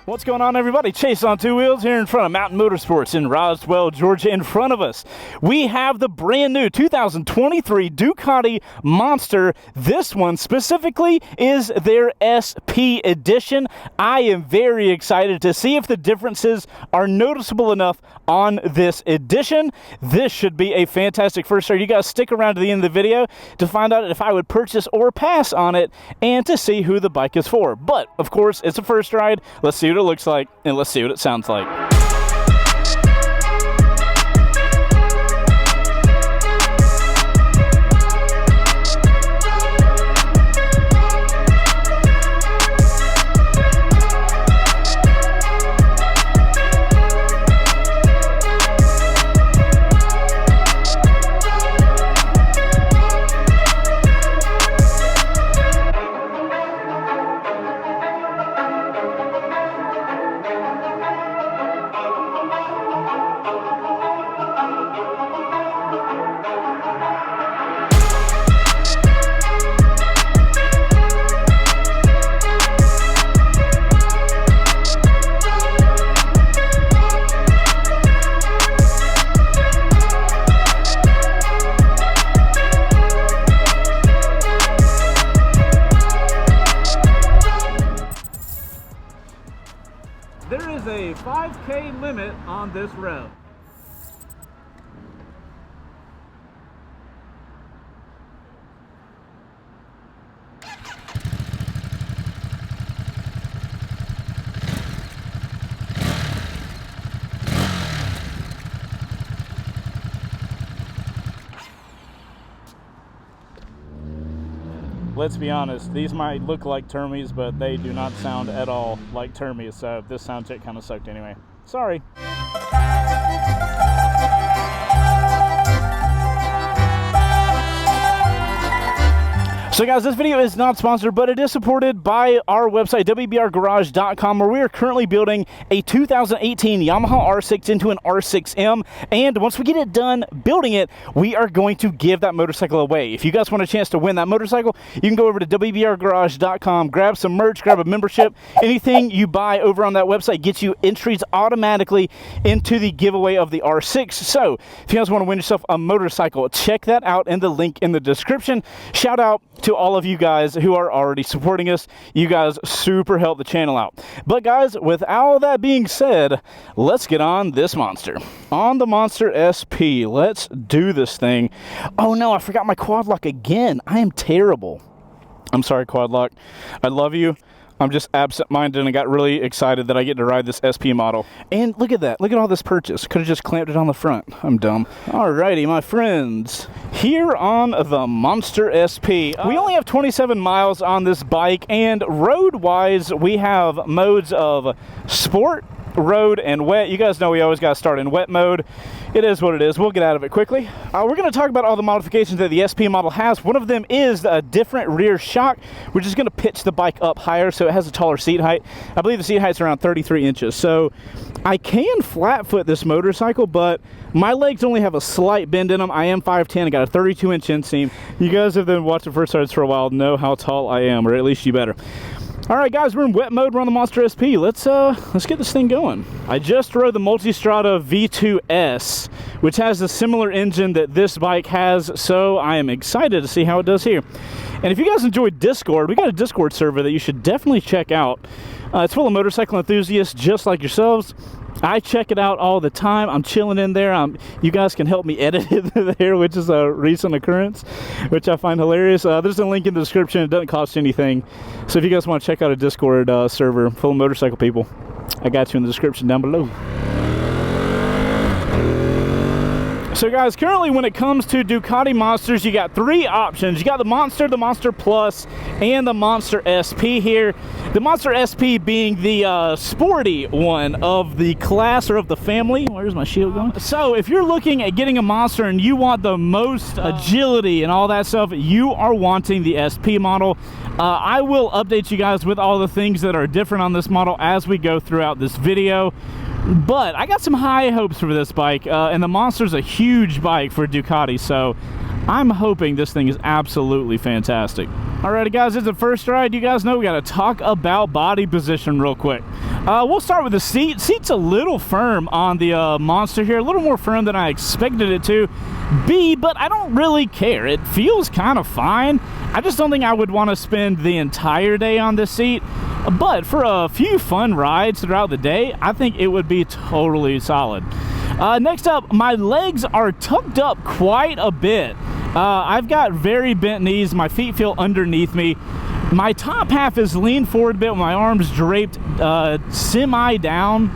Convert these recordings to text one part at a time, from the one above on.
What's going on, everybody? Chase on Two Wheels here in front of Mountain Motorsports in Roswell, Georgia. In front of us, we have the brand new 2023 Ducati Monster. This one specifically is their SP edition. I am very excited to see if the differences are noticeable enough on this edition. This should be a fantastic first ride. You guys stick around to the end of the video to find out if I would purchase or pass on it and to see who the bike is for. But, of course, it's a first ride. Let's see what it looks like, and let's see what it sounds like. There is a 5K limit on this road. Let's be honest, these might look like Termies, but they do not sound at all like Termies, so this sound check kind of sucked anyway. Sorry. So guys, this video is not sponsored, but it is supported by our website, wbrgarage.com, where we are currently building a 2018 Yamaha R6 into an R6M. And once we get it done building it, we are going to give that motorcycle away. If you guys want a chance to win that motorcycle, you can go over to wbrgarage.com, grab some merch, grab a membership. Anything you buy over on that website gets you entries automatically into the giveaway of the R6. So if you guys want to win yourself a motorcycle, check that out in the link in the description. Shout out to all of you guys who are already supporting us. You guys super help the channel out. But guys, with all that being said, let's get on this monster. On the Monster SP, let's do this thing. Oh no, I forgot my quad lock again. I am terrible. I'm sorry, quad lock. I love you. I'm just absent-minded and I got really excited that I get to ride this SP model. And look at that. Look at all this purchase. Could have just clamped it on the front. I'm dumb. Alrighty, my friends. Here on the Monster SP, we only have 27 miles on this bike, and road-wise, we have modes of sport, road, and wet. You guys know we always got to start in wet mode. It is what it is. We'll get out of it quickly. We're going to talk about all the modifications that the SP model has. One of them is a different rear shock, which is going to pitch the bike up higher, so it has a taller seat height. I believe the seat height's around 33 inches. So I can flat foot this motorcycle, but my legs only have a slight bend in them. I am 5'10", I got a 32-inch inseam. You guys have been watching First Rides for a while, know how tall I am, or at least you better. All right, guys, we're in wet mode. We're on the Monster SP. Let's get this thing going. I just rode the Multistrada V2S, which has a similar engine that this bike has, so I am excited to see how it does here. And if you guys enjoyed Discord, we got a Discord server that you should definitely check out. It's full of motorcycle enthusiasts just like yourselves. I check it out all the time. I'm chilling in there. You guys can help me edit it there, which is a recent occurrence, which I find hilarious. There's a link in the description. It doesn't cost you anything. So if you guys want to check out a Discord server full of motorcycle people, I got you in the description down below. So guys, currently when it comes to Ducati Monsters, you got three options. You got the Monster Plus, and the Monster SP here. The Monster SP being the sporty one of the class or of the family. Where's my shield going? So if you're looking at getting a Monster and you want the most agility and all that stuff, you are wanting the SP model. I will update you guys with all the things that are different on this model as we go throughout this video. But I got some high hopes for this bike, and the Monster's a huge bike for Ducati, so I'm hoping this thing is absolutely fantastic. Alrighty guys, it's the first ride. You guys know we got to talk about body position real quick. We'll start with the seat. Seat's a little firm on the Monster here, a little more firm than I expected it to be, but I don't really care. It feels kind of fine. I just don't think I would want to spend the entire day on this seat, but for a few fun rides throughout the day, I think it would be totally solid. Next up, my legs are tucked up quite a bit. I've got very bent knees. My feet feel underneath me. My top half is leaned forward a bit with my arms draped semi down.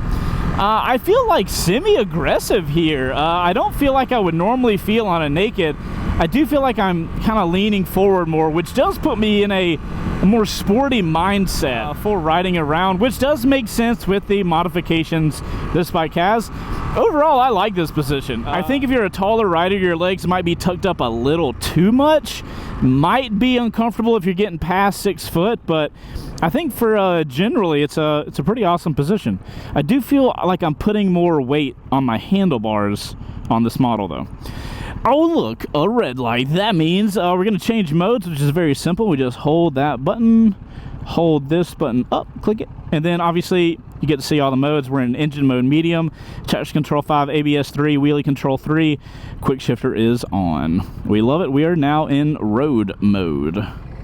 I feel like semi-aggressive here. I don't feel like I would normally feel on a naked. I do feel like I'm kind of leaning forward more, which does put me in a more sporty mindset for riding around, which does make sense with the modifications this bike has. Overall, I like this position. I think if you're a taller rider, your legs might be tucked up a little too much. Might be uncomfortable if you're getting past 6 foot, but I think for generally, it's a pretty awesome position. I do feel like I'm putting more weight on my handlebars on this model, though. Oh, look, a red light. That means we're going to change modes, which is very simple. We just hold that button, hold this button up, click it, and then obviously you get to see all the modes. We're in engine mode medium, traction control 5, ABS 3, wheelie control 3, quick shifter is on. We love it. We are now in road mode.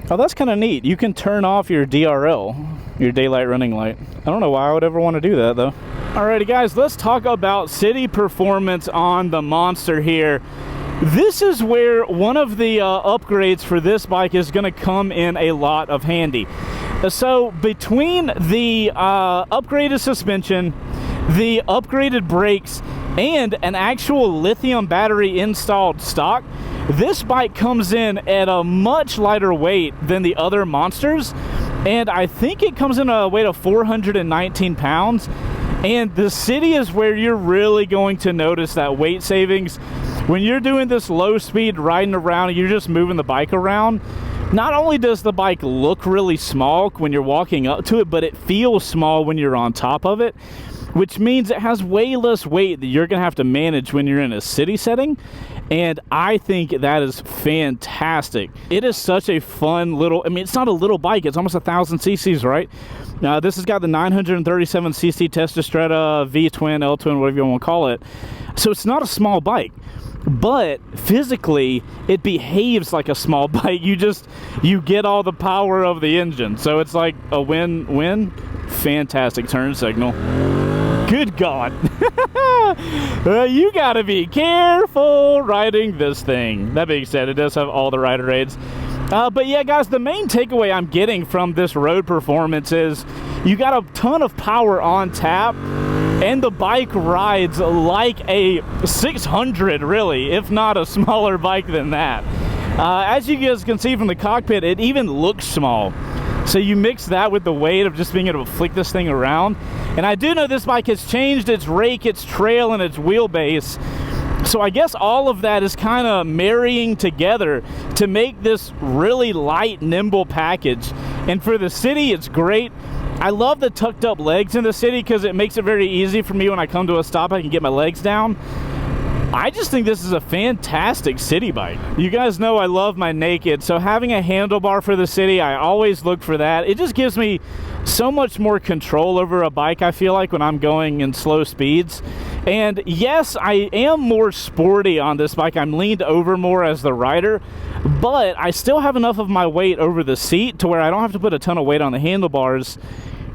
Oh, that's kind of neat. You can turn off your DRL, your daylight running light. I don't know why I would ever want to do that, though. Alrighty, guys, let's talk about city performance on the Monster here. This is where one of the upgrades for this bike is going to come in a lot of handy. So between the upgraded suspension, the upgraded brakes, and an actual lithium battery installed stock, this bike comes in at a much lighter weight than the other Monsters, and I think it comes in a weight of 419 pounds. And the city is where you're really going to notice that weight savings. When you're doing this low speed riding around and you're just moving the bike around, not only does the bike look really small when you're walking up to it, but it feels small when you're on top of it, which means it has way less weight that you're going to have to manage when you're in a city setting. And I think that is fantastic. It is such a fun little, I mean, it's not a little bike, it's almost 1,000 cc's, right? Now, this has got the 937 cc Testastretta V-twin, L-twin, whatever you want to call it. So it's not a small bike, but physically it behaves like a small bike. You get all the power of the engine. So it's like a win-win. Fantastic turn signal. Good God. You gotta be careful riding this thing. That being said, it does have all the rider aids. But yeah, guys, the main takeaway I'm getting from this road performance is you got a ton of power on tap, and the bike rides like a 600, really, if not a smaller bike than that. As you guys can see from the cockpit, it even looks small. So you mix that with the weight of just being able to flick this thing around. And I do know this bike has changed its rake, its trail, and its wheelbase. So I guess all of that is kind of marrying together to make this really light, nimble package. And for the city, it's great. I love the tucked up legs in the city because it makes it very easy for me when I come to a stop, I can get my legs down. I just think this is a fantastic city bike. You guys know I love my naked, so having a handlebar for the city, I always look for that. It just gives me so much more control over a bike, I feel like, when I'm going in slow speeds. And yes, I am more sporty on this bike. I'm leaned over more as the rider, but I still have enough of my weight over the seat to where I don't have to put a ton of weight on the handlebars.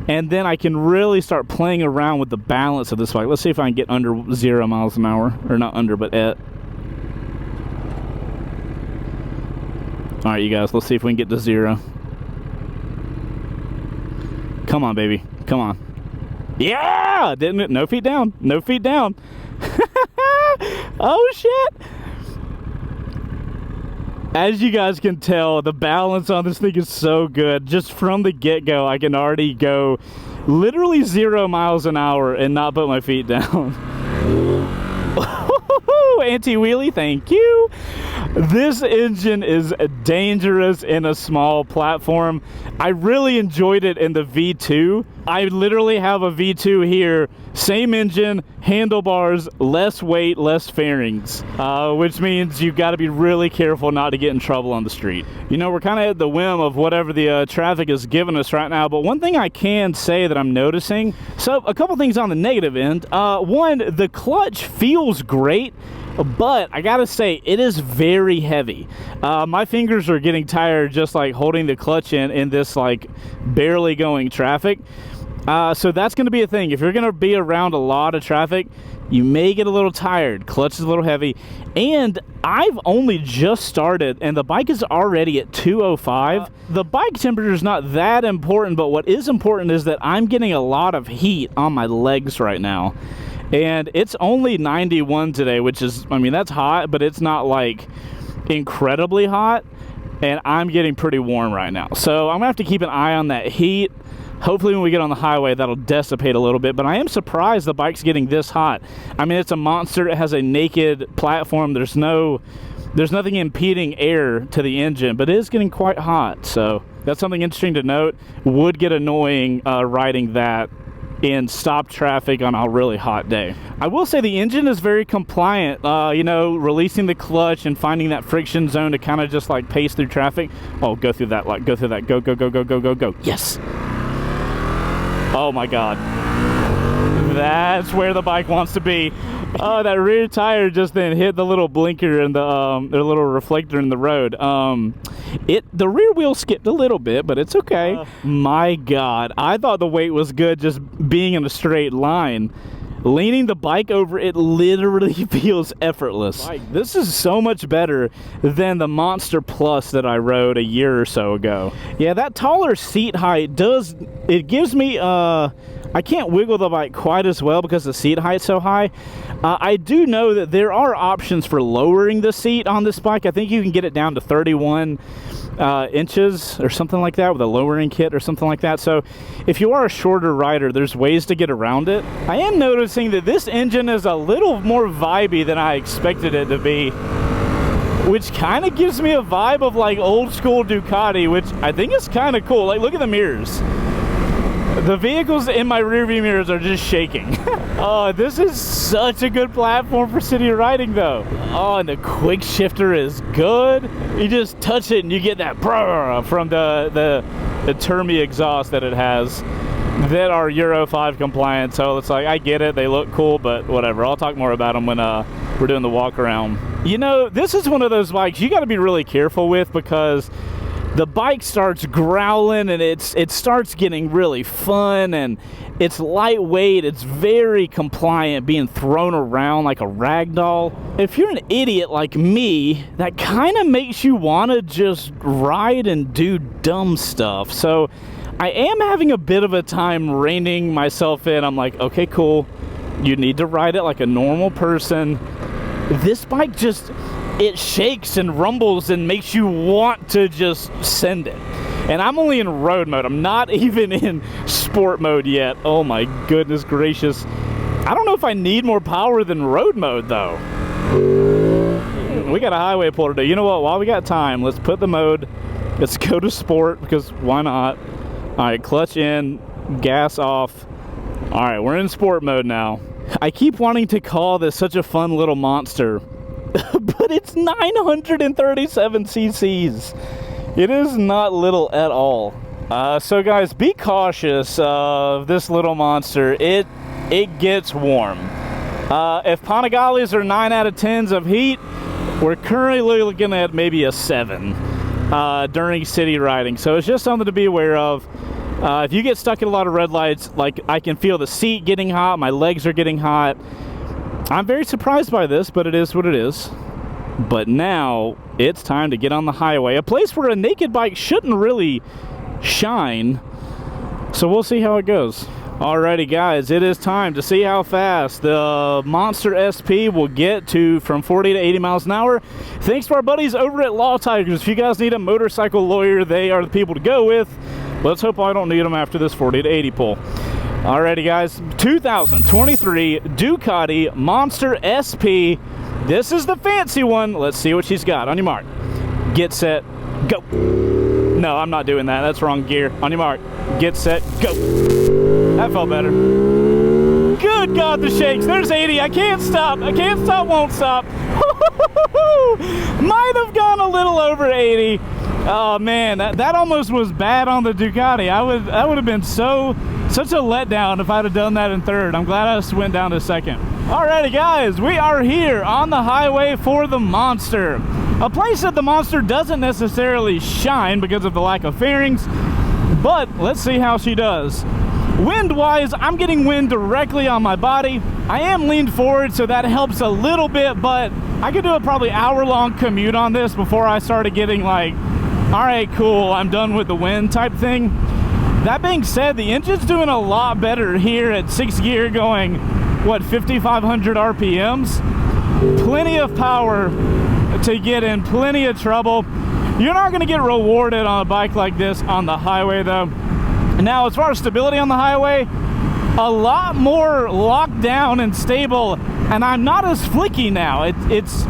And then I can really start playing around with the balance of this bike. Let's see if I can get under 0 miles an hour. Or not under, but at. Alright, you guys, let's see if we can get to 0. Come on, baby. Come on. Yeah! Didn't it? No feet down. No feet down. Oh, shit! As you guys can tell, the balance on this thing is so good. Just from the get-go, I can already go literally 0 miles an hour and not put my feet down. Anti-wheelie, thank you. This engine is dangerous in a small platform. I really enjoyed it in the V2. I literally have a V2 here, same engine, handlebars, less weight, less fairings, which means you've got to be really careful not to get in trouble on the street. You know, we're kind of at the whim of whatever the traffic is giving us right now, but one thing I can say that I'm noticing, so a couple things on the negative end. One, the clutch feels great, but I gotta say, it is very heavy. My fingers are getting tired just like holding the clutch in this like barely going traffic. So that's gonna be a thing. If you're gonna be around a lot of traffic, you may get a little tired. Clutch is a little heavy. And I've only just started and the bike is already at 205. The bike temperature is not that important, but what is important is that I'm getting a lot of heat on my legs right now. And it's only 91 today, which is, I mean, that's hot, but it's not like incredibly hot. And I'm getting pretty warm right now. So I'm gonna have to keep an eye on that heat. Hopefully when we get on the highway, that'll dissipate a little bit, but I am surprised the bike's getting this hot. I mean, it's a monster. It has a naked platform. There's nothing impeding air to the engine, but it is getting quite hot. So that's something interesting to note. Would get annoying riding that in stop traffic on a really hot day. I will say the engine is very compliant, you know, releasing the clutch and finding that friction zone to kind of just like pace through traffic. Oh, go through that, like go through that, go, go, go, go, go, go, go. Yes. Oh my God. That's where the bike wants to be. Oh, that rear tire just then hit the little blinker and the little reflector in the road. The rear wheel skipped a little bit, but it's okay. My God, I thought the weight was good just being in a straight line. Leaning the bike over, it literally feels effortless. This is so much better than the Monster Plus that I rode a year or so ago. Yeah, that taller seat height gives me, I can't wiggle the bike quite as well because the seat height's so high. I do know that there are options for lowering the seat on this bike. I think you can get it down to 31 inches or something like that with a lowering kit or something like that. So if you are a shorter rider, there's ways to get around it. I am noticing that this engine is a little more vibey than I expected it to be, which kind of gives me a vibe of like old school Ducati, which I think is kind of cool. Like, look at the mirrors. The vehicles in my rearview mirrors are just shaking. Oh, this is such a good platform for city riding though. Oh, and the quick shifter is good. You just touch it and you get that brrr from the Termi exhaust that it has that are Euro 5 compliant. So it's like, I get it, they look cool, but whatever. I'll talk more about them when we're doing the walk around. You know, this is one of those bikes you got to be really careful with because the bike starts growling and it starts getting really fun, and it's lightweight, it's very compliant, being thrown around like a rag doll. If you're an idiot like me, that kind of makes you want to just ride and do dumb stuff. So I am having a bit of a time reining myself in. I'm like, okay, cool, you need to ride it like a normal person. This bike just, it shakes and rumbles and makes you want to just send it. And I'm only in road mode. I'm not even in sport mode yet. Oh my goodness gracious. I don't know if I need more power than road mode though. We got a highway pull to do. You know what? While we got time, let's put the mode. Let's go to sport because why not? All right, clutch in, gas off. All right, we're in sport mode now. I keep wanting to call this such a fun little monster, but it's 937 cc's. It is not little at all. So guys, be cautious of this little monster. It gets warm. If Panigales are 9 out of 10s of heat, we're currently looking at maybe a 7 during city riding. So it's just something to be aware of. If you get stuck in a lot of red lights, like I can feel the seat getting hot, my legs are getting hot. I'm very surprised by this, but it is what it is. But now it's time to get on the highway, a place where a naked bike shouldn't really shine. So we'll see how it goes. Alrighty guys, it is time to see how fast the Monster SP will get to from 40 to 80 miles an hour. Thanks to our buddies over at Law Tigers. If you guys need a motorcycle lawyer, they are the people to go with. Let's hope I don't need them after this 40 to 80 pull. Alrighty guys, 2023 Ducati Monster SP This is the fancy one. Let's see what she's got. On your mark, get set, go. No, I'm not doing that. That's wrong gear. On your mark, get set, go. That felt better. Good God, the shakes. There's 80. I can't stop. I can't stop, won't stop. Might have gone a little over 80. Oh man, that almost was bad on the Ducati. That would have been such a letdown if I'd have done that in third. I'm glad I just went down to second. Alrighty guys, we are here on the highway for the Monster. A place that the Monster doesn't necessarily shine because of the lack of fairings, but let's see how she does. Wind-wise, I'm getting wind directly on my body. I am leaned forward, so that helps a little bit, but I could do a probably hour-long commute on this before I started getting like, all right, cool, I'm done with the wind type thing. That being said, the engine's doing a lot better here at 6th gear going, what, 5,500 RPMs? Plenty of power to get in plenty of trouble. You're not going to get rewarded on a bike like this on the highway though. Now, as far as stability on the highway, a lot more locked down and stable, and I'm not as flicky now. It's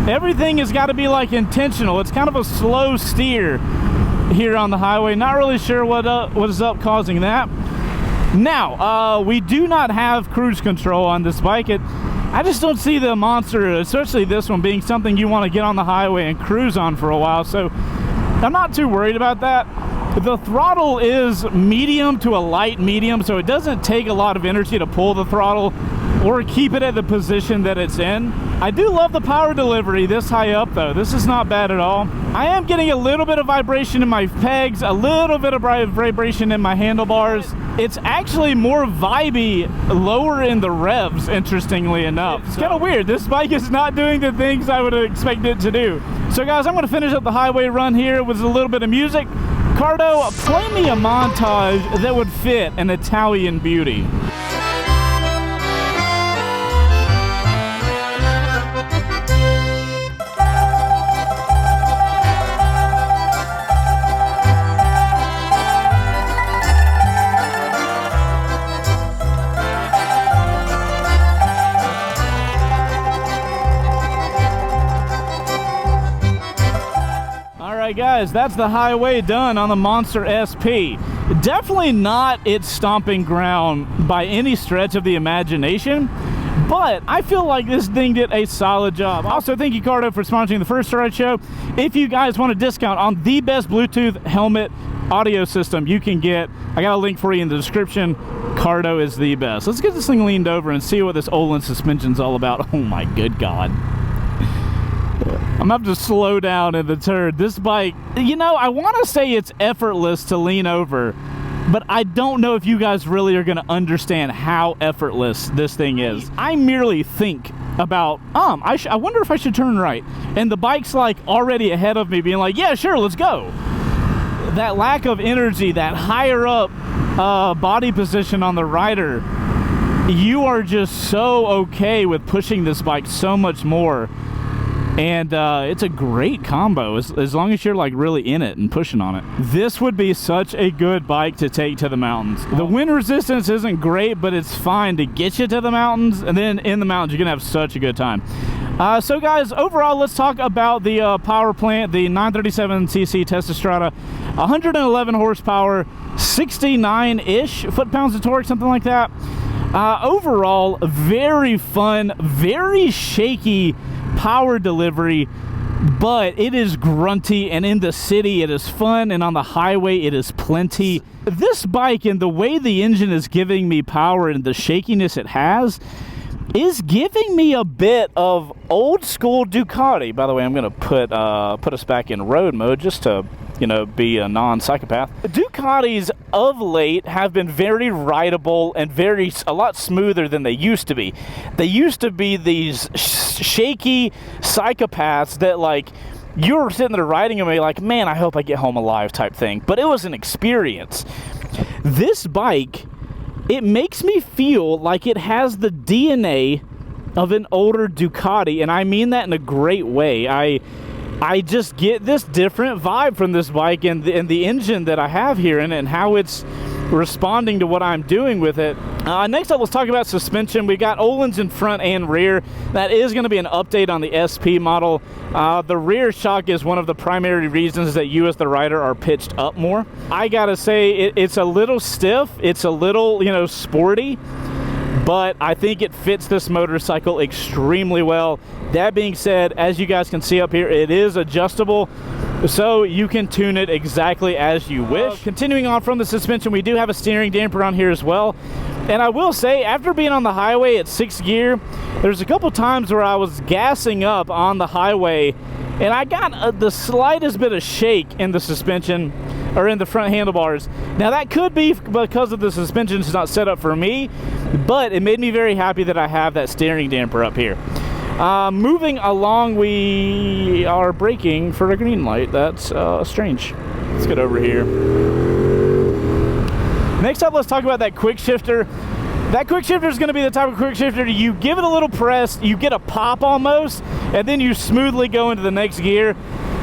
everything has got to be like intentional. It's kind of a slow steer here on the highway. Not really sure what is up causing that. Now, we do not have cruise control on this bike. I just don't see the Monster, especially this one, being something you want to get on the highway and cruise on for a while, so I'm not too worried about that. The throttle is medium to a light medium, so it doesn't take a lot of energy to pull the throttle or keep it at the position that it's in. I do love the power delivery this high up though. This is not bad at all. I am getting a little bit of vibration in my pegs, a little bit of vibration in my handlebars. It's actually more vibey lower in the revs, interestingly enough. It's kind of weird. This bike is not doing the things I would expect it to do. So guys, I'm going to finish up the highway run here with a little bit of music. Cardo, play me a montage that would fit an Italian beauty. Alright guys, that's the highway done on the Monster SP. Definitely not its stomping ground by any stretch of the imagination, but I feel like this thing did a solid job. Also, thank you Cardo for sponsoring the first ride show. If you guys want a discount on the best Bluetooth helmet audio system you can get, I got a link for you in the description. Cardo is the best. Let's get this thing leaned over and see what this Olin suspension's all about. Oh my good God. I'm gonna have to slow down in the turn. This bike, you know, I want to say it's effortless to lean over, but I don't know if you guys really are gonna understand how effortless this thing is. I merely think about, I wonder if I should turn right, and the bike's like already ahead of me being like, yeah, sure, let's go. That lack of energy, that higher up body position on the rider, you are just so okay with pushing this bike so much more. And it's a great combo as long as you're like really in it and pushing on it. This would be such a good bike to take to the mountains. The wind resistance isn't great, but it's fine to get you to the mountains, and then in the mountains you're gonna have such a good time. So guys, overall, let's talk about the power plant, the 937cc Testastretta, 111 horsepower, 69-ish foot-pounds of torque, something like that. Overall, very fun, very shaky power delivery, but it is grunty, and in the city it is fun, and on the highway it is plenty. This bike and the way the engine is giving me power and the shakiness it has is giving me a bit of old school Ducati. By the way, I'm gonna put us back in road mode just to, you know, be a non-psychopath. Ducatis of late have been very rideable and a lot smoother than they used to be. They used to be these shaky psychopaths that, like, you were sitting there riding them and you're like, man, I hope I get home alive type thing. But it was an experience. This bike, it makes me feel like it has the DNA of an older Ducati, and I mean that in a great way. I just get this different vibe from this bike and the engine that I have here in it, and how it's responding to what I'm doing with it. Next up, let's talk about suspension. We got Öhlins in front and rear. That is going to be an update on the SP model. The rear shock is one of the primary reasons that you as the rider are pitched up more. I gotta say, it's a little stiff. It's a little, you know, sporty, but I think it fits this motorcycle extremely well. That being said, as you guys can see up here, it is adjustable, so you can tune it exactly as you wish. Continuing on from the suspension, we do have a steering damper on here as well. And I will say, after being on the highway at 6th gear, there's a couple times where I was gassing up on the highway and I got the slightest bit of shake in the suspension, or in the front handlebars. Now that could be because of the suspension is not set up for me, but it made me very happy that I have that steering damper up here. Moving along, we are braking for a green light. That's strange. Let's get over here. Next up, let's talk about that quick shifter. That quick shifter is going to be the type of quick shifter you give it a little press, you get a pop almost, and then you smoothly go into the next gear,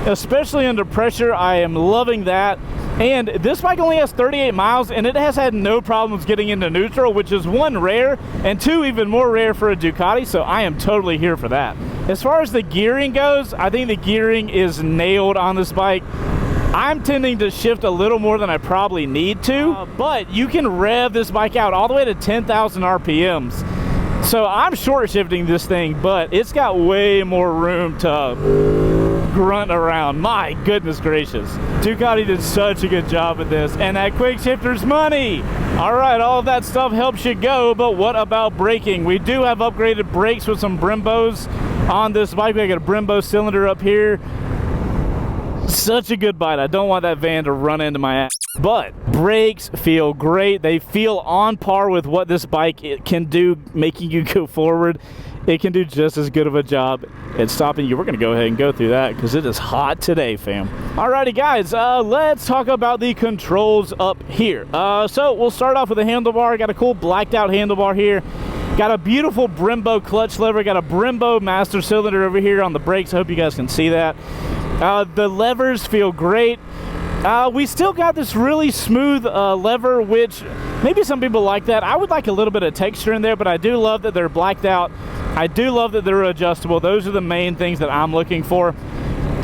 especially under pressure. I am loving that. And this bike only has 38 miles, and it has had no problems getting into neutral, which is one, rare, and two, even more rare for a Ducati, so I am totally here for that. As far as the gearing goes, I think the gearing is nailed on this bike. I'm tending to shift a little more than I probably need to, but you can rev this bike out all the way to 10,000 RPMs. So I'm short shifting this thing, but it's got way more room to grunt around. My goodness gracious. Ducati did such a good job at this, and that quick shifter's money. All right, all of that stuff helps you go, but what about braking? We do have upgraded brakes with some Brembos on this bike. We got a Brembo cylinder up here. Such a good bite. I don't want that van to run into my ass. But brakes feel great. They feel on par with what this bike can do, making you go forward. It can do just as good of a job at stopping you. We're going to go ahead and go through that because it is hot today, fam. Alrighty, guys, let's talk about the controls up here. So we'll start off with the handlebar. Got a cool blacked out handlebar here. Got a beautiful Brembo clutch lever. Got a Brembo master cylinder over here on the brakes. I hope you guys can see that. The levers feel great. We still got this really smooth lever, which maybe some people like that. I would like a little bit of texture in there, but I do love that they're blacked out. I do love that they're adjustable. Those are the main things that I'm looking for.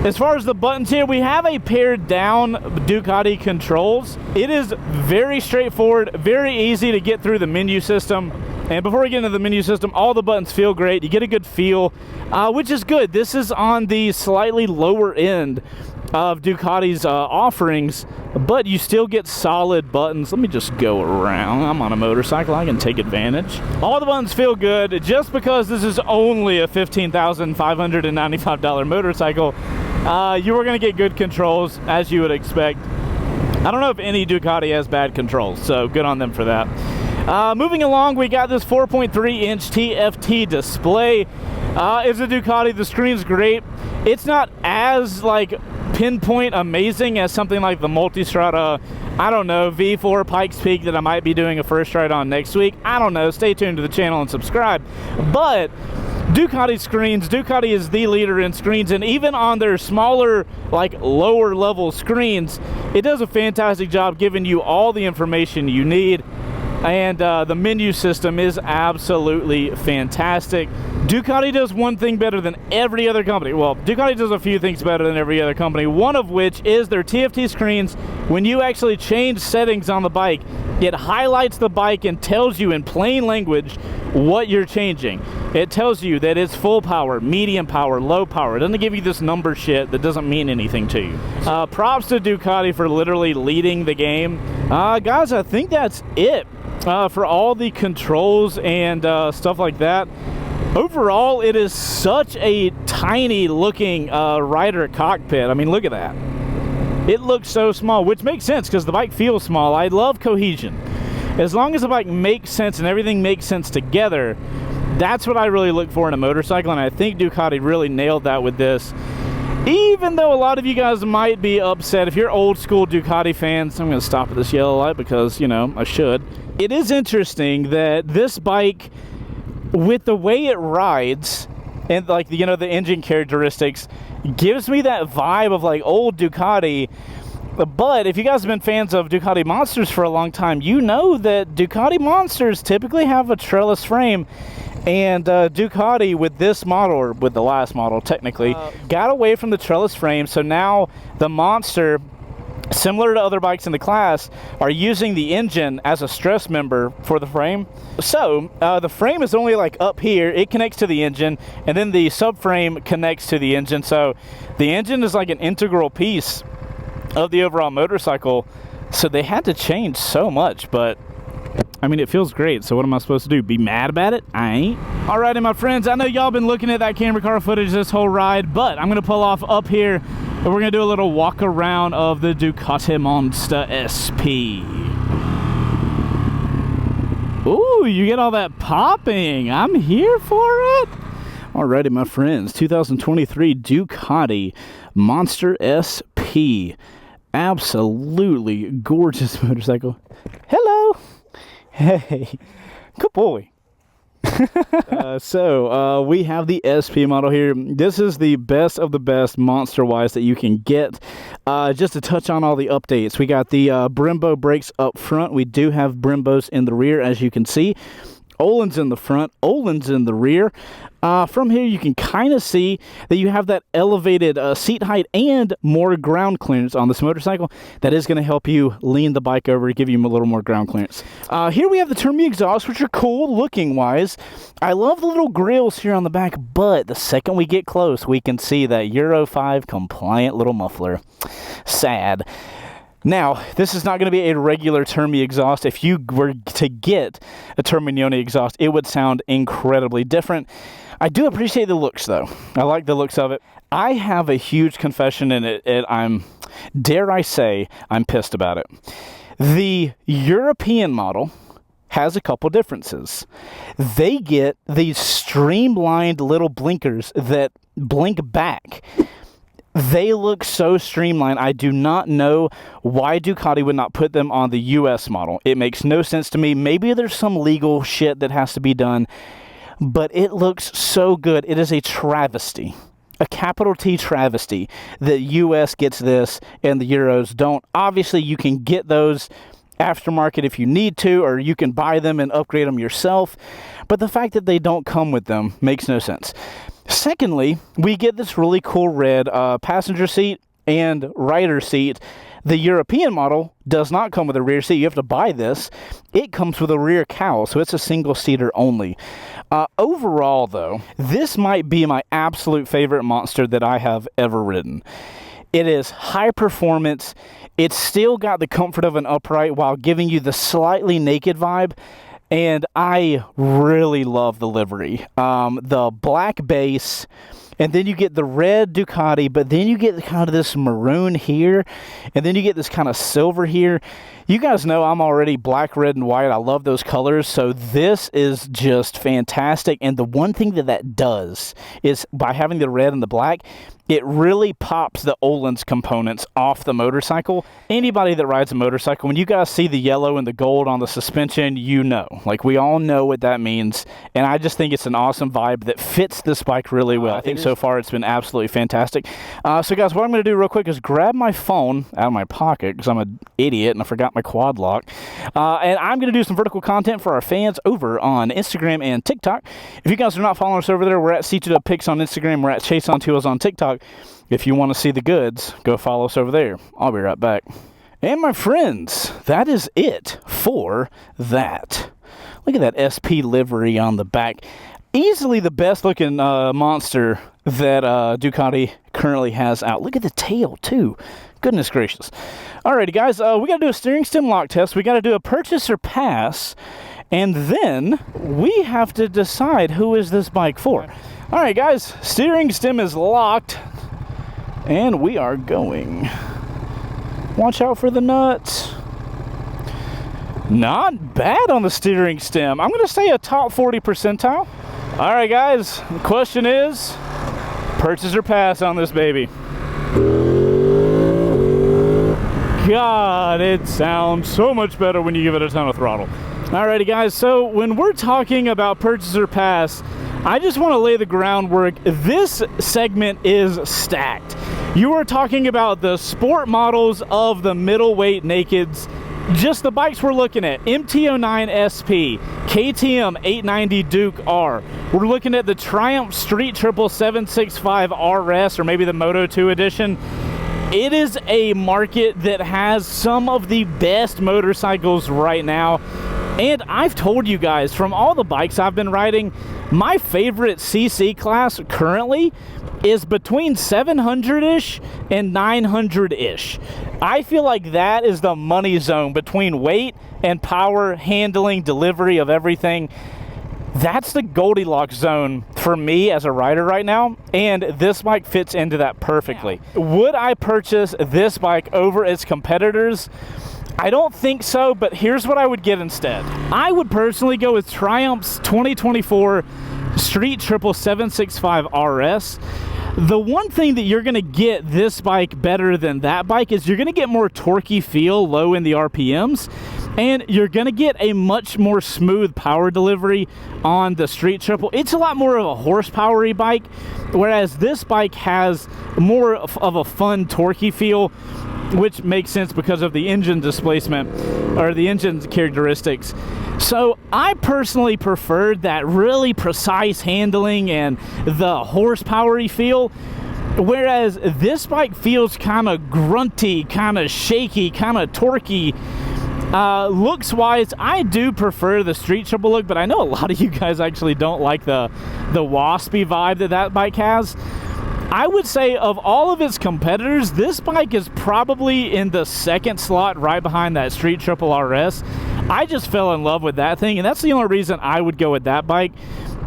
As far as the buttons here, we have a pared down Ducati controls. It is very straightforward, very easy to get through the menu system. And before we get into the menu system, all the buttons feel great. You get a good feel, which is good. This is on the slightly lower end of Ducati's offerings, but you still get solid buttons. Let me just go around. I'm on a motorcycle. I can take advantage. All the buttons feel good. Just because this is only a $15,595 motorcycle, you are going to get good controls, as you would expect. I don't know if any Ducati has bad controls, so good on them for that. Moving along, we got this 4.3-inch TFT display. It's a Ducati. The screen's great. It's not as like pinpoint amazing as something like the Multistrada, I don't know, V4 Pikes Peak that I might be doing a first ride on next week. I don't know. Stay tuned to the channel and subscribe. But Ducati screens, Ducati is the leader in screens, and even on their smaller, like lower level screens, it does a fantastic job giving you all the information you need. And the menu system is absolutely fantastic. Ducati does one thing better than every other company. Well, Ducati does a few things better than every other company, one of which is their TFT screens. When you actually change settings on the bike, it highlights the bike and tells you in plain language what you're changing. It tells you that it's full power, medium power, low power. It doesn't give you this number shit that doesn't mean anything to you. Props to Ducati for literally leading the game. Guys, I think that's it. For all the controls and stuff like that. Overall, it is such a tiny looking rider cockpit. I mean, look at that. It looks so small, which makes sense because the bike feels small. I love cohesion. As long as the bike makes sense and everything makes sense together, that's what I really look for in a motorcycle, and I think Ducati really nailed that with this. Even though a lot of you guys might be upset, if you're old school Ducati fans, I'm going to stop at this yellow light because, you know, I should. It is interesting that this bike, with the way it rides and like, you know, the engine characteristics, gives me that vibe of like old Ducati, But if you guys have been fans of Ducati Monsters for a long time, you know that Ducati Monsters typically have a trellis frame. And Ducati with this model, or with the last model technically, got away from the trellis frame. So now the Monster, similar to other bikes in the class, are using the engine as a stress member for the frame. So the frame is only like up here, it connects to the engine, and then the subframe connects to the engine. So the engine is like an integral piece of the overall motorcycle. So they had to change so much, but I mean, it feels great. So what am I supposed to do? Be mad about it? I ain't. Alrighty, my friends, I know y'all been looking at that camera car footage this whole ride, but I'm gonna pull off up here and we're gonna do a little walk around of the Ducati Monster SP. Ooh, you get all that popping. I'm here for it. Alrighty, my friends, 2023 Ducati Monster SP. Absolutely gorgeous motorcycle. Hello. Hey, good boy. So we have the SP model here. This is the best of the best monster-wise that you can get. Just to touch on all the updates, we got the Brembo brakes up front. We do have Brembos in the rear, as you can see. Öhlins in the front, Öhlins in the rear. From here, you can kind of see that you have that elevated seat height and more ground clearance on this motorcycle. That is going to help you lean the bike over to give you a little more ground clearance. Here we have the Turbo exhaust, which are cool looking wise. I love the little grills here on the back, but the second we get close, we can see that Euro 5 compliant little muffler. Sad. Now, this is not going to be a regular Turbo exhaust. If you were to get a Turbo exhaust, it would sound incredibly different. I do appreciate the looks, though. I like the looks of it. I have a huge confession in it, and dare I say, I'm pissed about it. The European model has a couple differences. They get these streamlined little blinkers that blink back. They look so streamlined. I do not know why Ducati would not put them on the US model. It makes no sense to me. Maybe there's some legal shit that has to be done, but it looks so good. It is a travesty, a capital T travesty, that US gets this and the Euros don't. Obviously, you can get those aftermarket if you need to, or you can buy them and upgrade them yourself, but the fact that they don't come with them makes no sense. Secondly, we get this really cool red passenger seat and rider seat. The European model does not come with a rear seat. You have to buy this. It comes with a rear cowl, so it's a single-seater only. Overall, though, this might be my absolute favorite monster that I have ever ridden. It is high performance. It's still got the comfort of an upright while giving you the slightly naked vibe. And I really love the livery. The black base, and then you get the red Ducati, but then you get kind of this maroon here, and then you get this kind of silver here. You guys know I'm already black, red, and white. I love those colors, so this is just fantastic. And the one thing that does is, by having the red and the black, it really pops the Öhlins components off the motorcycle. Anybody that rides a motorcycle, when you guys see the yellow and the gold on the suspension, you know. Like, we all know what that means. And I just think it's an awesome vibe that fits this bike really well. I think so far it's been absolutely fantastic. So guys, what I'm going to do real quick is grab my phone out of my pocket, because I'm an idiot and I forgot my quad lock. And I'm going to do some vertical content for our fans over on Instagram and TikTok. If you guys are not following us over there, we're at C2Pics on Instagram. We're at Chaseontwowheels on TikTok. If you want to see the goods, go follow us over there. I'll be right back. And my friends, that is it for that. Look at that SP livery on the back. Easily the best looking monster that Ducati currently has out. Look at the tail too. Goodness gracious. Alrighty guys, we got to do a steering stem lock test. We got to do a purchase or pass. And then we have to decide who is this bike for. Alright guys, steering stem is locked. And we are going. Watch out for the nuts. Not bad on the steering stem. I'm going to say a top 40 percentile. All right, guys. The question is, purchase or pass on this baby? God, it sounds so much better when you give it a ton of throttle. Alrighty, guys. So when we're talking about purchase or pass, I just want to lay the groundwork. This segment is stacked. You are talking about the sport models of the middleweight nakeds. Just the bikes we're looking at: MT-09 SP, KTM 890 Duke R. We're looking at the Triumph Street Triple 765 RS, or maybe the Moto 2 edition. It is a market that has some of the best motorcycles right now. And I've told you guys, from all the bikes I've been riding, my favorite CC class currently is between 700-ish and 900-ish. I feel like that is the money zone between weight and power, handling, delivery of everything. That's the Goldilocks zone for me as a rider right now, and this bike fits into that perfectly. Would I purchase this bike over its competitors? I don't think so, but here's what I would get instead. I would personally go with Triumph's 2024 Street Triple 765 RS. The one thing that you're going to get this bike better than that bike is you're going to get more torquey feel low in the RPMs, and you're going to get a much more smooth power delivery on the Street Triple. It's a lot more of a horsepower-y bike, whereas this bike has more of a fun torquey feel, which makes sense because of the engine displacement or the engine's characteristics. So I personally preferred that really precise handling and the horsepower-y feel, whereas this bike feels kind of grunty, kind of shaky, kind of torquey. Looks wise, I do prefer the Street Triple look, but I know a lot of you guys actually don't like the waspy vibe that bike has. I would say of all of its competitors, this bike is probably in the second slot right behind that Street Triple RS. I just fell in love with that thing, and that's the only reason I would go with that bike.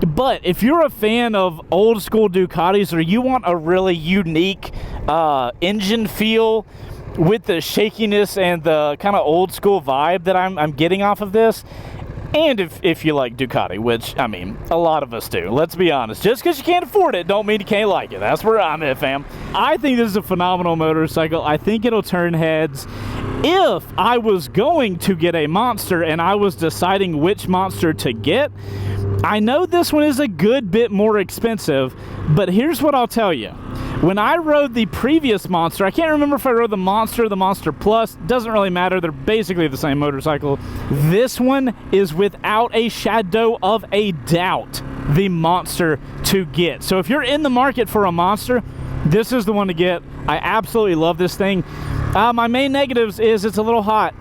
But if you're a fan of old school Ducatis, or you want a really unique engine feel with the shakiness and the kind of old school vibe that I'm getting off of this, and if you like Ducati, which, I mean, a lot of us do. Let's be honest. Just because you can't afford it, don't mean you can't like it. That's where I'm at, fam. I think this is a phenomenal motorcycle. I think it'll turn heads. If I was going to get a monster and I was deciding which monster to get, I know this one is a good bit more expensive, but here's what I'll tell you. When I rode the previous monster, I can't remember if I rode the Monster or the Monster Plus. Doesn't really matter. They're basically the same motorcycle. This one is without a shadow of a doubt the monster to get. So if you're in the market for a monster, this is the one to get. I absolutely love this thing. My main negatives is it's a little hot.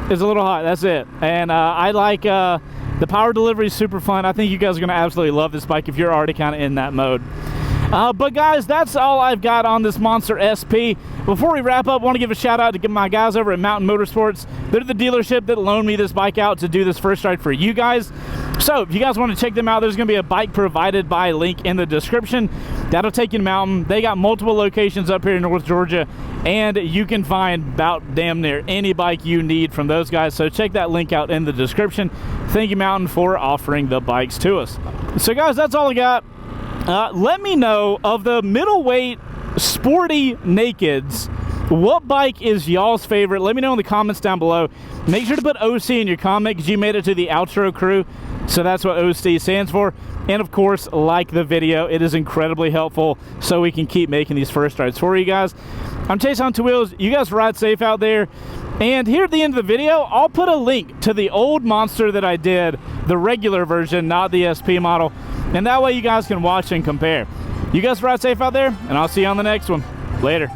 It's a little hot. That's it. And I like the power delivery is super fun. I think you guys are going to absolutely love this bike if you're already kind of in that mode. But guys, that's all I've got on this Monster SP. Before we wrap up, I want to give a shout out to my guys over at Mountain Motorsports. They're the dealership that loaned me this bike out to do this first ride for you guys. So if you guys want to check them out, there's going to be a bike provided by link in the description. That'll take you to Mountain. They got multiple locations up here in North Georgia, and you can find about damn near any bike you need from those guys. So check that link out in the description. Thank you, Mountain, for offering the bikes to us. So guys, that's all I got. Let me know, of the middleweight sporty nakeds, what bike is y'all's favorite? Let me know in the comments down below. Make sure to put OC in your comment because you made it to the outro crew. So that's what OC stands for. And of course, like the video. It is incredibly helpful so we can keep making these first rides for you guys. I'm Chaseontwowheels. You guys ride safe out there. And here at the end of the video, I'll put a link to the old monster that I did, the regular version, not the SP model. And that way you guys can watch and compare. You guys ride safe out there, and I'll see you on the next one. Later.